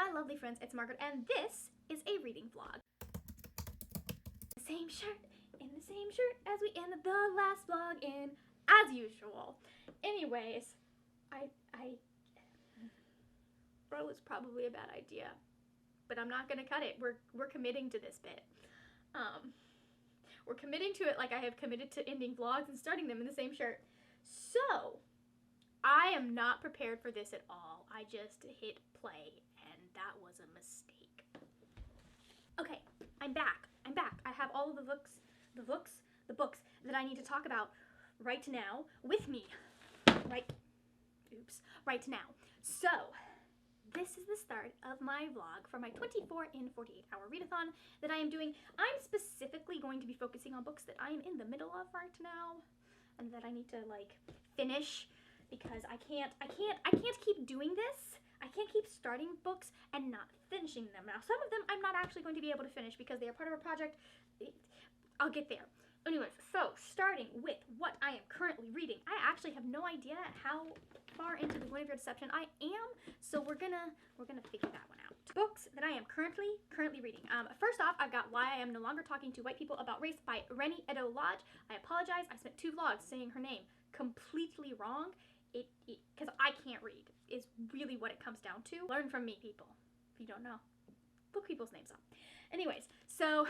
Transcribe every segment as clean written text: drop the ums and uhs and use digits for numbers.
my lovely friends, it's Margaret, and this is a reading vlog. Same shirt, in the same shirt as we ended the last vlog in, as usual. Anyways, bro, it's probably a bad idea, but I'm not gonna cut it. We're committing to this bit. We're committing to it like I have committed to ending vlogs and starting them in the same shirt. So, I am not prepared for this at all. I just hit play, and that was a mistake. Okay, I'm back. I have all of the books that I need to talk about right now with me. Right now. So, this is the start of my vlog for my 24 in 48 hour readathon that I am doing. I'm specifically going to be focusing on books that I am in the middle of right now and that I need to like finish, because I can't keep doing this. I can't keep starting books and not finishing them. Now, some of them I'm not actually going to be able to finish because they are part of a project. I'll get there. Anyways, so starting with what I am currently reading. I actually have no idea how far into the Wimpy Kid deception I am, so we're gonna figure that one out. Books that I am currently reading. First off, I've got Why I Am No Longer Talking to White People About Race by Renee Lodge. I apologize. I spent 2 vlogs saying her name completely wrong. Because I can't read is really what it comes down to. Learn from me, people. If you don't know, look people's names up. Anyways, so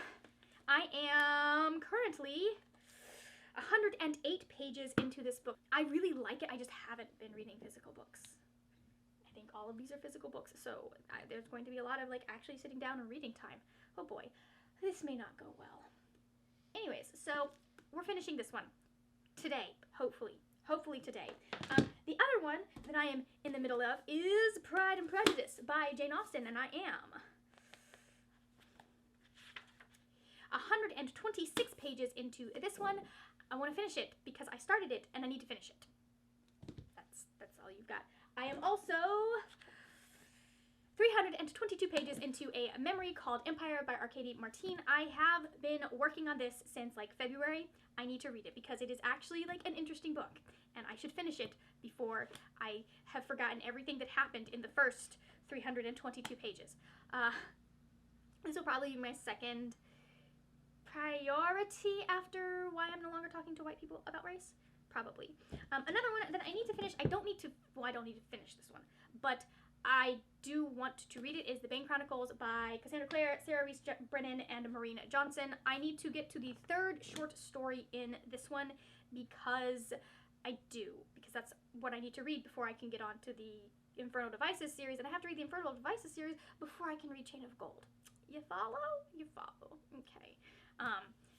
I am currently 108 pages into this book. I really like it. I just haven't been reading physical books. I think all of these are physical books, so there's going to be a lot of like actually sitting down and reading time. Oh boy, this may not go well. Anyways, so we're finishing this one today, hopefully today. The other one that I am in the middle of is Pride and Prejudice by Jane Austen, and I am 126 pages into this one. I want to finish it because I started it and I need to finish it. That's all you've got. I am also 322 pages into a memory called Empire by Arcadia Martine. I have been working on this since like February. I need to read it because it is actually like an interesting book, and I should finish it before I have forgotten everything that happened in the first 322 pages. This will probably be my second priority after Why I'm No Longer Talking to White People About Race. Probably. Another one that I need to finish, I don't need to finish this one, but I do want to read it, is The Bane Chronicles by Cassandra Clare, Sarah Reese Brennan, and Maureen Johnson. I need to get to the 3rd short story in this one because that's what I need to read before I can get on to the Infernal Devices series, and I have to read the Infernal Devices series before I can read Chain of Gold. You follow? You follow. Okay.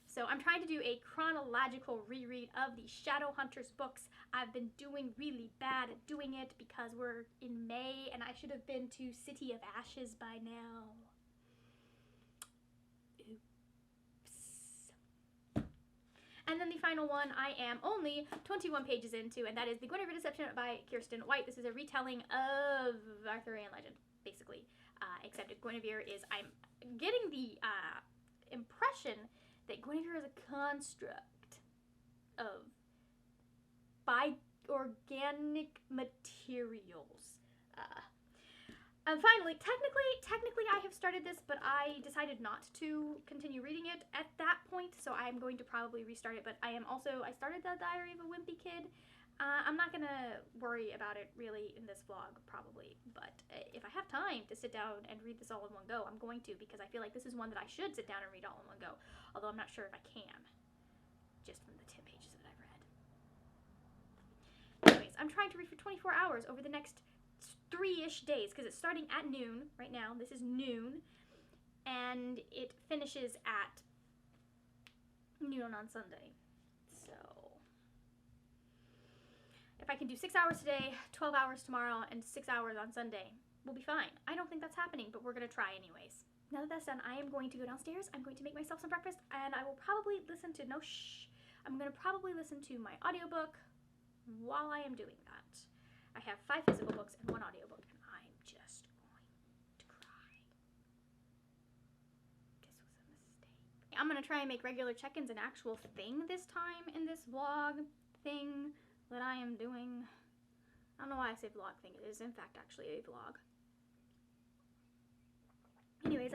So I'm trying to do a chronological reread of the Shadowhunters books. I've been doing really bad at doing it because we're in May and I should have been to City of Ashes by now. Oops. And then the final one I am only 21 pages into, and that is The Wimpy Kid Deception by Kirsten White. This is a retelling of Arthurian legend, basically. Except Guinevere is, I'm getting the impression that Guinevere is a construct of organic materials. And finally, technically I have started this, but I decided not to continue reading it at that point, so I'm going to probably restart it. But I started The Diary of a Wimpy Kid. I'm not gonna worry about it really in this vlog, probably, but if I have time to sit down and read this all in one go, I'm going to, because I feel like this is one that I should sit down and read all in one go, although I'm not sure if I can, just from the 10 pages that I've read. Anyways, I'm trying to read for 24 hours over the next 3-ish days, because it's starting at noon right now. This is noon, and it finishes at noon on Sunday. If I can do 6 hours today, 12 hours tomorrow, and 6 hours on Sunday, we'll be fine. I don't think that's happening, but we're going to try anyways. Now that that's done, I am going to go downstairs. I'm going to make myself some breakfast, and I will probably listen to, I'm going to probably listen to my audiobook while I am doing that. I have 5 physical books and 1 audiobook, and I'm just going to cry. This was a mistake. I'm going to try and make regular check-ins an actual thing this time in this vlog thing that I am doing. I don't know why I say vlog thing. It is in fact actually a vlog.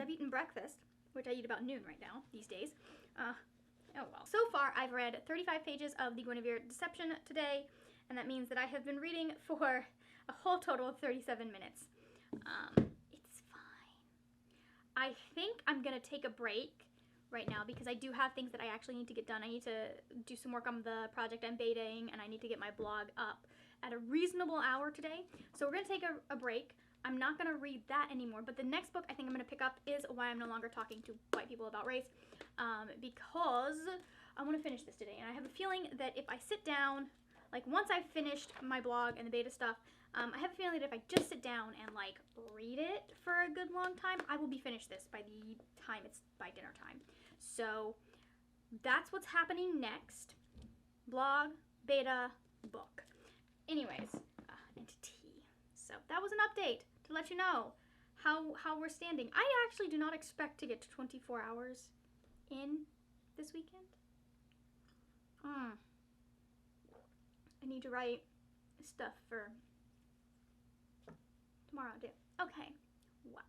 I've eaten breakfast, which I eat about noon right now these days. Oh well. So far, I've read 35 pages of the Guinevere Deception today, and that means that I have been reading for a whole total of 37 minutes. It's fine. I think I'm gonna take a break right now because I do have things that I actually need to get done. I need to do some work on the project I'm betaing, and I need to get my blog up at a reasonable hour today. So we're gonna take a break. I'm not gonna read that anymore, but the next book I think I'm gonna pick up is Why I'm No Longer Talking to White People About Race, because I want to finish this today, and I have a feeling that if I sit down, like once I've finished my blog and the beta stuff, I have a feeling that if I just sit down and like read it for a good long time, I will be finished this by the time it's by dinner time. So that's what's happening next. Blog, beta, book. Anyways, and tea. So that was an update to let you know how we're standing. I actually do not expect to get to 24 hours in this weekend. I need to write stuff for tomorrow too. Okay. Wow.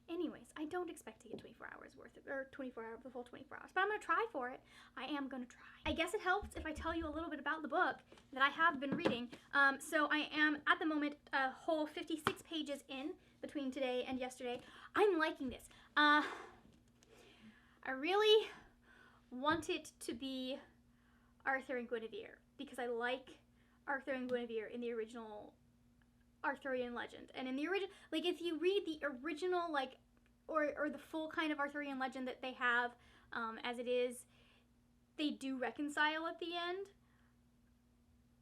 Anyways, I don't expect to get 24 hours worth of, or 24 hours, the full 24 hours, but I'm gonna try for it. I am gonna try. I guess it helps if I tell you a little bit about the book that I have been reading. So I am at the moment a whole 56 pages in between today and yesterday. I'm liking this. I really want it to be Arthur and Guinevere because I like Arthur and Guinevere in the original Arthurian legend. And in the original, like if you read the original, like, or the full kind of Arthurian legend that they have as it is, they do reconcile at the end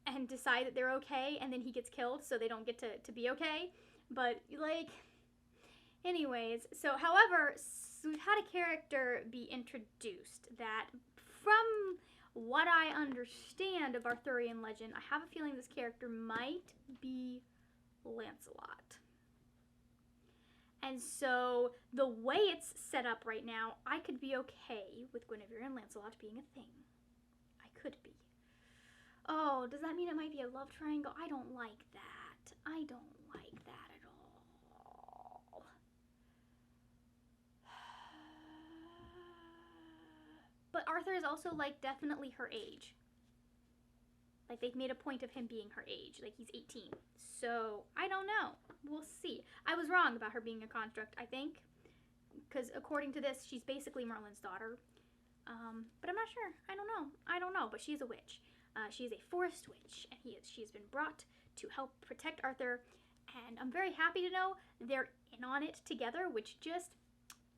and decide that they're okay, and then he gets killed, so they don't get to be okay. But, like, anyways, so, however, we've had a character be introduced that, from what I understand of Arthurian legend, I have a feeling this character might be Lancelot. And so, the way it's set up right now, I could be okay with Guinevere and Lancelot being a thing. I could be. Oh, does that mean it might be a love triangle? I don't like that. I don't like that at all. But Arthur is also, like, definitely her age. Like, they've made a point of him being her age. Like, he's 18. So, I don't know. We'll see. I was wrong about her being a construct, I think. Because according to this, she's basically Merlin's daughter. But I'm not sure. I don't know. But she's a witch. She's a forest witch. And she's been brought to help protect Arthur. And I'm very happy to know they're in on it together, which just...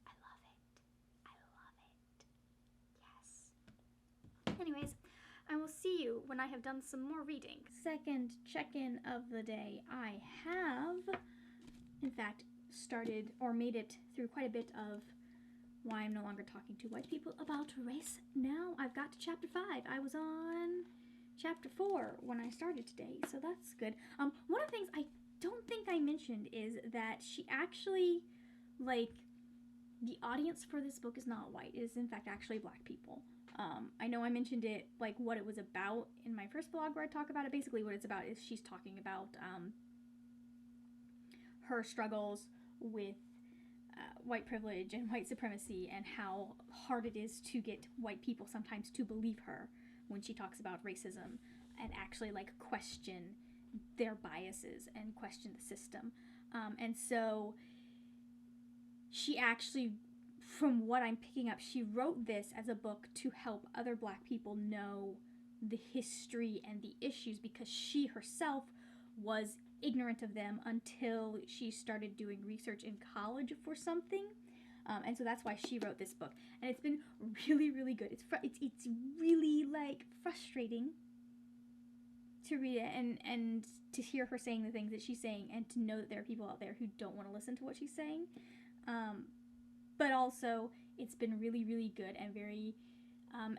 I love it. I love it. Yes. Anyways, I will see you when I have done some more reading. Second check-in of the day. I have, in fact, started or made it through quite a bit of Why I'm No Longer Talking to White People About Race. Now I've got to chapter 5. I was on chapter 4 when I started today, so that's good. One of the things I don't think I mentioned is that she actually, like, the audience for this book is not white. It is, in fact, actually black people. I know I mentioned it, like, what it was about in my first blog where I talk about it. Basically what it's about is she's talking about her struggles with white privilege and white supremacy and how hard it is to get white people sometimes to believe her when she talks about racism and actually, like, question their biases and question the system. And so she actually, from what I'm picking up, she wrote this as a book to help other black people know the history and the issues because she herself was ignorant of them until she started doing research in college for something. And so that's why she wrote this book. And it's been really, really good. It's really, like, frustrating to read it and to hear her saying the things that she's saying and to know that there are people out there who don't want to listen to what she's saying. But also, it's been really, really good and very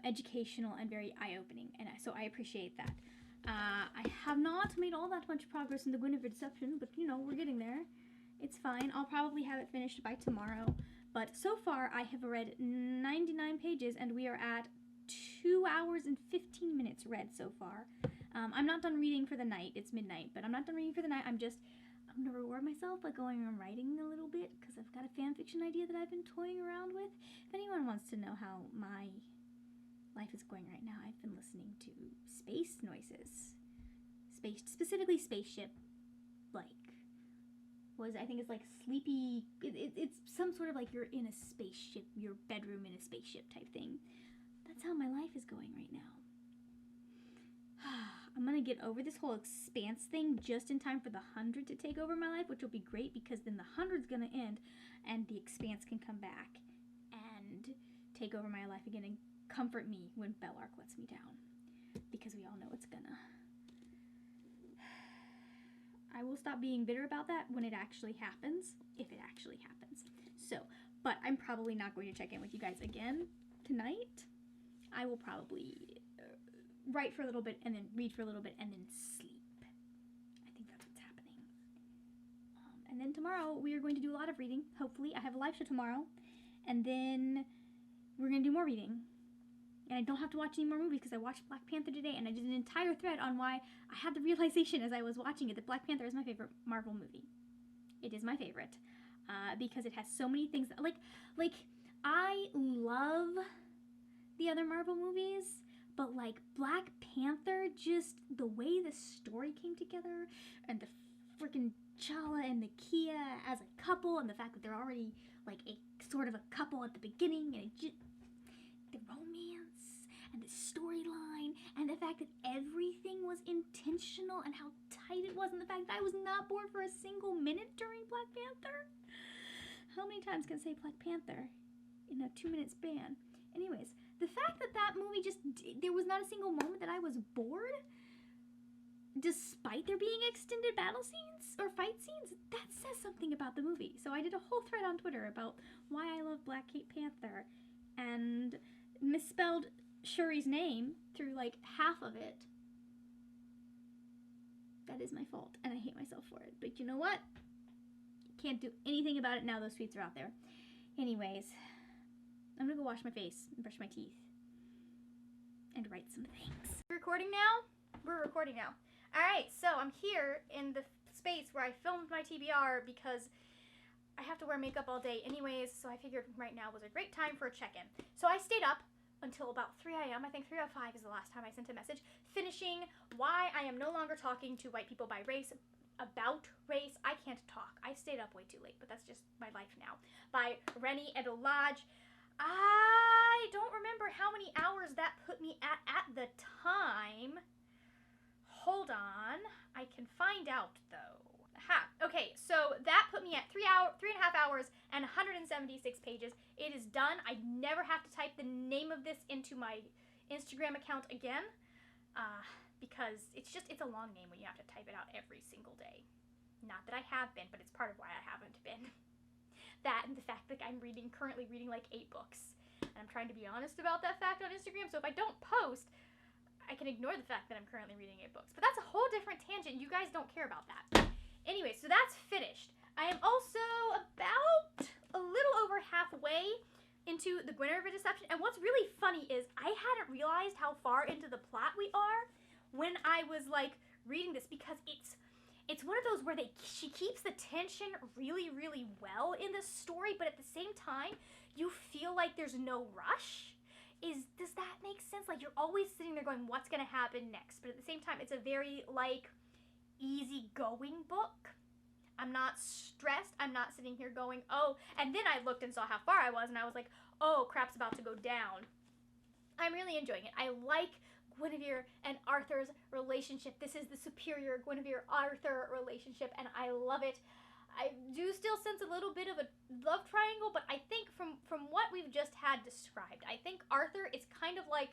educational and very eye-opening, and so I appreciate that. I have not made all that much progress in the Guinevere Deception, but, you know, we're getting there. It's fine. I'll probably have it finished by tomorrow, but so far I have read 99 pages, and we are at 2 hours and 15 minutes read so far. I'm not done reading for the night. It's midnight, but I'm not done reading for the night. I'm going to reward myself by going and writing a little bit, because I've got a fanfiction fiction idea that I've been toying around with. If anyone wants to know how my life is going right now, I've been listening to space noises. Specifically spaceship, I think it's like sleepy, it's some sort of like you're in a spaceship, your bedroom in a spaceship type thing. That's how my life is going right now. I'm gonna get over this whole Expanse thing just in time for the 100 to take over my life, which will be great because then the 100's gonna end and the Expanse can come back and take over my life again and comfort me when Bellark lets me down, because we all know it's gonna. I will stop being bitter about that when it actually happens, if it actually happens. So, but I'm probably not going to check in with you guys again tonight. I will probably write for a little bit and then read for a little bit and then sleep. I think that's what's happening. And then tomorrow we are going to do a lot of reading. Hopefully, I have a live show tomorrow, and then we're going to do more reading. And I don't have to watch any more movies because I watched Black Panther today, and I did an entire thread on why I had the realization as I was watching it that Black Panther is my favorite Marvel movie. It is my favorite because it has so many things that, like I love the other Marvel movies, but like Black Panther, just the way the story came together, and the freaking T'Challa and Nakia as a couple, and the fact that they're already like a sort of a couple at the beginning, and the romance and the storyline, and the fact that everything was intentional, and how tight it was, and the fact that I was not bored for a single minute during Black Panther. How many times can I say Black Panther in a 2-minute span? Anyways, the fact that that movie there was not a single moment that I was bored, despite there being extended battle scenes or fight scenes, that says something about the movie. So I did a whole thread on Twitter about why I love Black Panther, and misspelled Shuri's name through like half of it. That is my fault, and I hate myself for it. But you know what? Can't do anything about it now. Those tweets are out there. Anyways, I'm gonna go wash my face and brush my teeth and write some things. Recording now? We're recording now. Alright, so I'm here in the space where I filmed my TBR because I have to wear makeup all day anyways, so I figured right now was a great time for a check-in. So I stayed up until about 3 a.m. I think 3:05 is the last time I sent a message, finishing Why I Am No Longer Talking to White People by Race, about race. I can't talk. I stayed up way too late, but that's just my life now. By Trenee and Olaj. I don't remember how many hours that put me at the time. Hold on. I can find out, though. Okay, so that put me at 3.5 hours and 176 pages. It is done. I never have to type the name of this into my Instagram account again, because it's a long name when you have to type it out every single day. Not that I have been, but it's part of why I haven't been. That and the fact that I'm currently reading like 8 books. And I'm trying to be honest about that fact on Instagram, so if I don't post, I can ignore the fact that I'm currently reading 8 books. But that's a whole different tangent. You guys don't care about that. Anyway, so that's finished. I am also about a little over halfway into the Guinevere Deception. And what's really funny is I hadn't realized how far into the plot we are when I was like reading this, because it's one of those where she keeps the tension really, really well in the story, but at the same time, you feel like there's no rush. Does that make sense? Like, you're always sitting there going, what's going to happen next? But at the same time, it's a very, like, easy-going book. I'm not stressed. I'm not sitting here going, oh, and then I looked and saw how far I was, and I was like, oh, crap's about to go down. I'm really enjoying it. I like Guinevere and Arthur's relationship. This is the superior Guinevere-Arthur relationship, and I love it. I do still sense a little bit of a love triangle, but I think from what we've just had described, I think Arthur is kind of like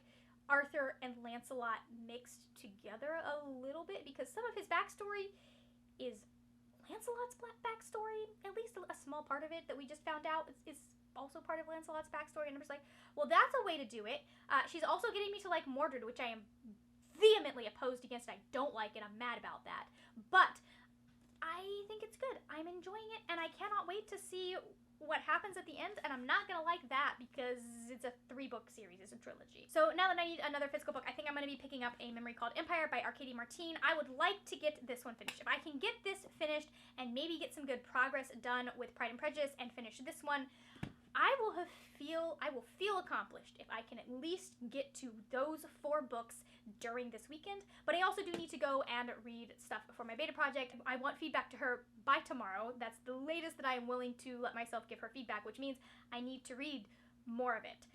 Arthur and Lancelot mixed together a little bit, because some of his backstory is Lancelot's backstory, at least a small part of it that we just found out is also part of Lancelot's backstory, and I'm just like, well, that's a way to do it. She's also getting me to like Mordred, which I am vehemently opposed against. I don't like it. I'm mad about that. But I I think it's good. I'm enjoying it, and I cannot wait to see what happens at the end, and I'm not gonna like that because it's a 3-book series, it's a trilogy. So now that I need another physical book, I think I'm gonna be picking up A Memory Called Empire by Arcadia Martine. I would like to get this one finished. If I can get this finished and maybe get some good progress done with Pride and Prejudice and finish this one, I will feel accomplished if I can at least get to those 4 books during this weekend. But I also do need to go and read stuff for my beta project. I want feedback to her by tomorrow. That's the latest that I am willing to let myself give her feedback, which means I need to read more of it.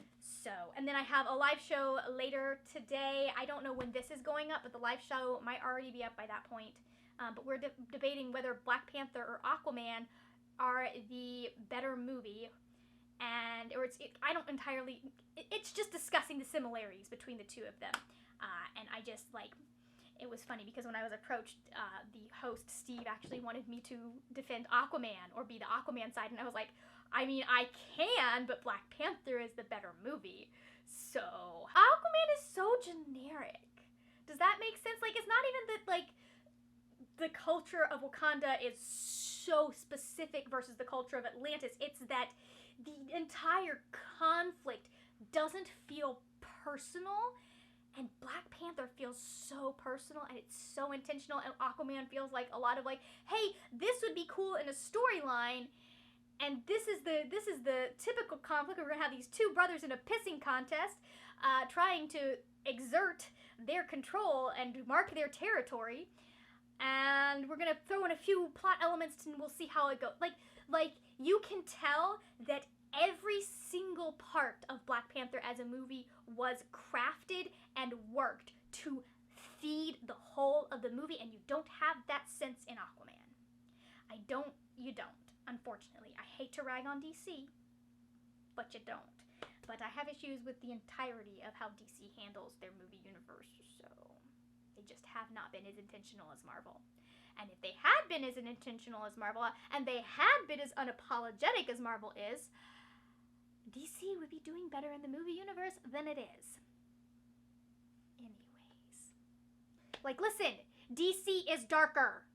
So, and then I have a live show later today. I don't know when this is going up, but the live show might already be up by that point. But we're debating whether Black Panther or Aquaman are the better movie. I don't entirely, it's just discussing the similarities between the two of them. And I just, like, it was funny because when I was approached, the host, Steve, actually wanted me to defend Aquaman or be the Aquaman side. And I was like, I mean, I can, but Black Panther is the better movie. So, Aquaman is so generic. Does that make sense? Like, it's not even that, like, the culture of Wakanda is so specific versus the culture of Atlantis. It's that the entire conflict doesn't feel personal, and Black Panther feels so personal, and it's so intentional, and Aquaman feels like a lot of like, hey, this would be cool in a storyline, and this is the typical conflict. We're gonna have these 2 brothers in a pissing contest, trying to exert their control and mark their territory, and we're gonna throw in a few plot elements, and we'll see how it goes. Like, you can tell that every single part of Black Panther as a movie was crafted and worked to feed the whole of the movie, and you don't have that sense in Aquaman. You don't, unfortunately. I hate to rag on DC, but you don't. But I have issues with the entirety of how DC handles their movie universe, so they just have not been as intentional as Marvel. And if they had been as intentional as Marvel, and they had been as unapologetic as Marvel is, DC would be doing better in the movie universe than it is. Anyways. Like, listen, DC is darker.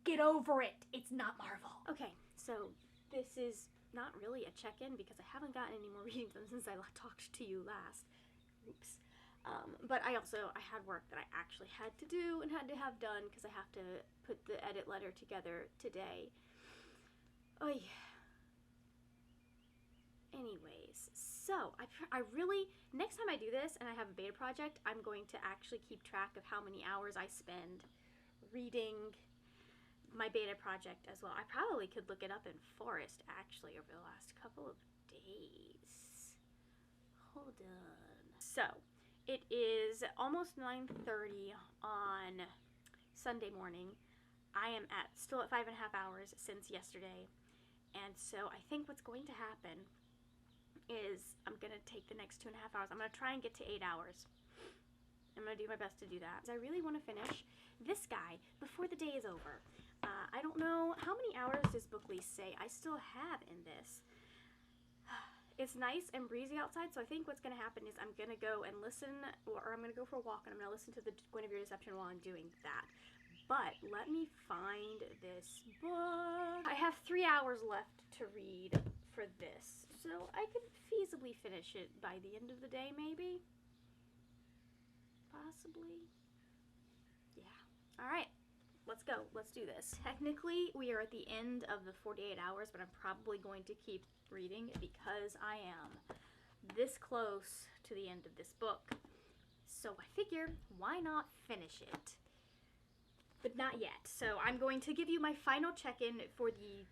Get over it. It's not Marvel. Okay, so this is not really a check-in because I haven't gotten any more readings done since I talked to you last. Oops. But I had work that I actually had to do and had to have done because I have to put the edit letter together today. Oy. Anyways, so I really, next time I do this and I have a beta project, I'm going to actually keep track of how many hours I spend reading my beta project as well. I probably could look it up in Forest actually over the last couple of days. Hold on. So, it is almost 9:30 on Sunday morning. I am still at 5.5 hours since yesterday. And so I think what's going to happen is I'm going to take the next 2.5 hours. I'm going to try and get to 8 hours. I'm going to do my best to do that. I really want to finish this guy before the day is over. I don't know, how many hours does book lease say I still have in this? It's nice and breezy outside, so I think what's going to happen is I'm going to go and listen, or I'm going to go for a walk, and I'm going to listen to the Guinevere Deception while I'm doing that. But let me find this book. I have 3 hours left to read for this, so I could feasibly finish it by the end of the day, maybe? Possibly? Yeah. Alright. Let's go. Let's do this. Technically, we are at the end of the 48 hours, but I'm probably going to keep reading because I am this close to the end of this book. So I figure, why not finish it? But not yet. So I'm going to give you my final check-in for the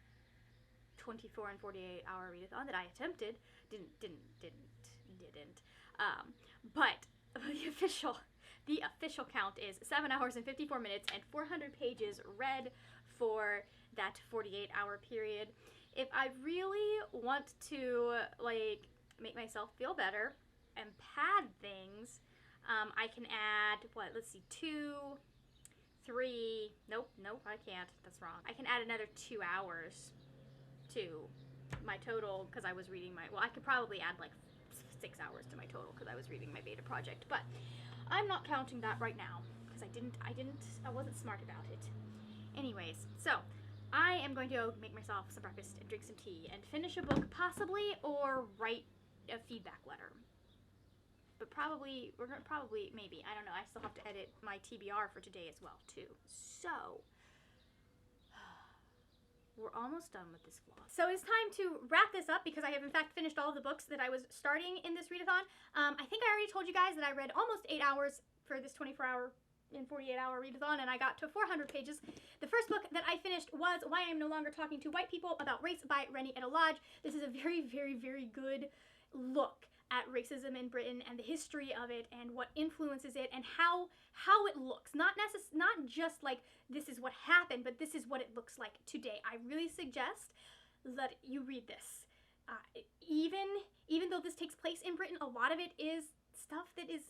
24 and 48 hour readathon that I attempted. Didn't. But the official count is 7 hours and 54 minutes and 400 pages read for that 48 hour period. If I really want to, like, make myself feel better and pad things, I can add, let's see, 2, 3, nope, I can't, that's wrong. I can add another 2 hours to my total, because I was reading I could probably add, like, 6 hours to my total, because I was reading my beta project, but I'm not counting that right now, because I wasn't smart about it. Anyways, so, I am going to go make myself some breakfast and drink some tea and finish a book possibly, or write a feedback letter. But probably, maybe, I don't know, I still have to edit my TBR for today as well, too. So, we're almost done with this vlog. So it's time to wrap this up because I have in fact finished all of the books that I was starting in this readathon. I think I already told you guys that I read almost 8 hours for this 24-hour and 48-hour readathon, and I got to 400 pages. The first book that I finished was Why I Am No Longer Talking to White People About Race by Renée Lodge. This is a very, very, very good look at racism in Britain and the history of it and what influences it and how it looks. Not just like this is what happened, but this is what it looks like today. I really suggest that you read this. Even though this takes place in Britain, a lot of it is stuff that is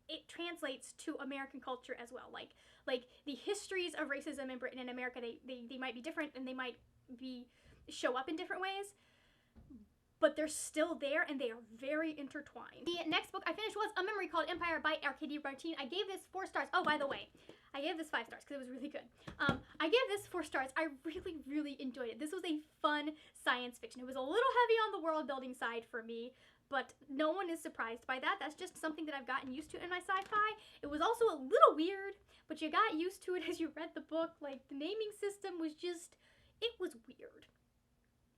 it translates to American culture as well. Like the histories of racism in Britain and America, they might be different and they might show up in different ways, but they're still there and they are very intertwined. The next book I finished was A Memory Called Empire by Arcadia. I gave this 4 stars. Oh, by the way, I gave this 5 stars because it was really good. I gave this 4 stars. I really, really enjoyed it. This was a fun science fiction. It was a little heavy on the world building side for me, but no one is surprised by that. That's just something that I've gotten used to in my sci-fi. It was also a little weird, but you got used to it as you read the book. Like, the naming system was just, it was weird.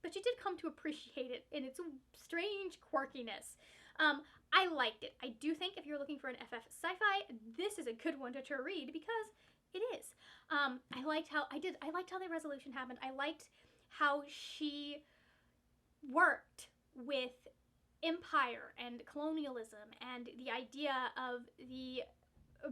But you did come to appreciate it in its strange quirkiness. I liked it. I do think if you're looking for an FF sci-fi, this is a good one to read because it is. I liked how the resolution happened. I liked how she worked with empire and colonialism and the idea of the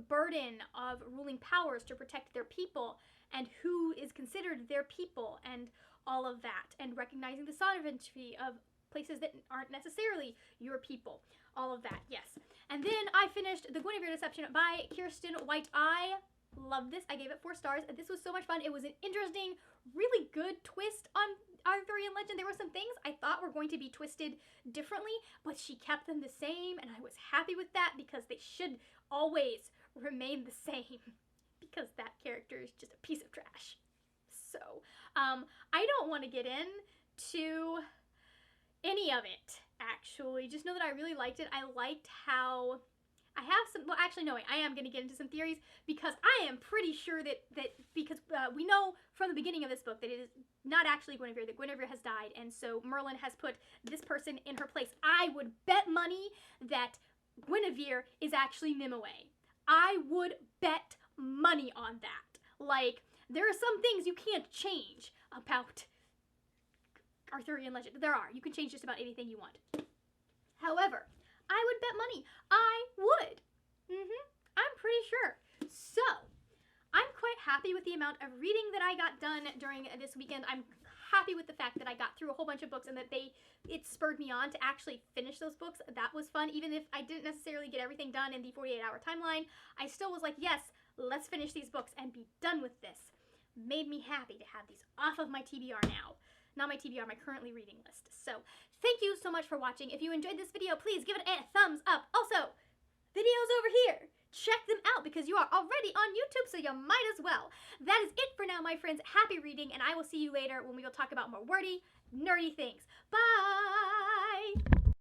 burden of ruling powers to protect their people and who is considered their people and all of that, and recognizing the sovereignty of places that aren't necessarily your people. All of that, yes. And then I finished The Guinevere Deception by Kiersten White. I loved this. I gave it 4 stars. This was so much fun. It was an interesting, really good twist on Arthurian legend. There were some things I thought were going to be twisted differently, but she kept them the same, and I was happy with that because they should always remain the same because that character is just a piece of trash. So, I don't want to get into any of it, actually. Just know that I really liked it. I liked how I have some, well, actually, no, I am going to get into some theories because I am pretty sure that because we know from the beginning of this book that it is not actually Guinevere, that Guinevere has died, and so Merlin has put this person in her place. I would bet money that Guinevere is actually Nimue. I would bet money on that. Like, there are some things you can't change about Arthurian legend. There are. You can change just about anything you want. However, I would bet money. I would. I'm pretty sure. So, I'm quite happy with the amount of reading that I got done during this weekend. I'm happy with the fact that I got through a whole bunch of books and that it spurred me on to actually finish those books. That was fun. Even if I didn't necessarily get everything done in the 48-hour timeline, I still was like, yes, let's finish these books and be done with this. Made me happy to have these off of my TBR now. Not my TBR, my currently reading list. So, thank you so much for watching. If you enjoyed this video, please give it a thumbs up. Also, videos over here. Check them out because you are already on YouTube, so you might as well. That is it for now, my friends. Happy reading, and I will see you later when we will talk about more wordy, nerdy things. Bye!